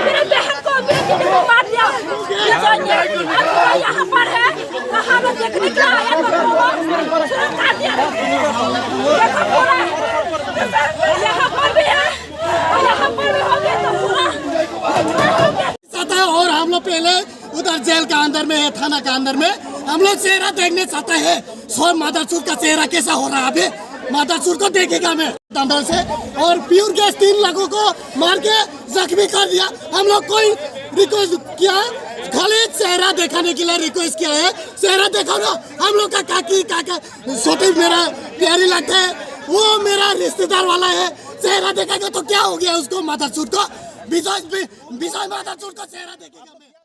मेरे बहन को मेरे बेटे को मार दिया। ये जो यहाँ पर है, कहाँ में देखने के लिए आया तो काट दिया। देखो पूरा यहाँ पर भी है और यहाँ पर भी हो गया तो पूरा और हम लोग पहले उधर जेल का अंदर में है, थाना का अंदर में हम लोग चेहरा देखने चाहते हैं। सो मादरचोद का चेहरा कैसा हो रहा है अभी, मादरचोद को देखेगा मैं अंदर से। और प्योर गैस 3 लोगों को मार के जख्मी कर दिया। हम लोग कोई रिक्वेस्ट किया, खाली चेहरा दिखाने के लिए रिक्वेस्ट किया है। चेहरा देखो ना, हम लोग का काकी काका छोटे मेरा प्यारी लगता है, वो मेरा रिश्तेदार वाला है। चेहरा देखेगा तो क्या हो गया उसको, मादरचोद को, विजय मादरचोद का चेहरा देखेगा मैं।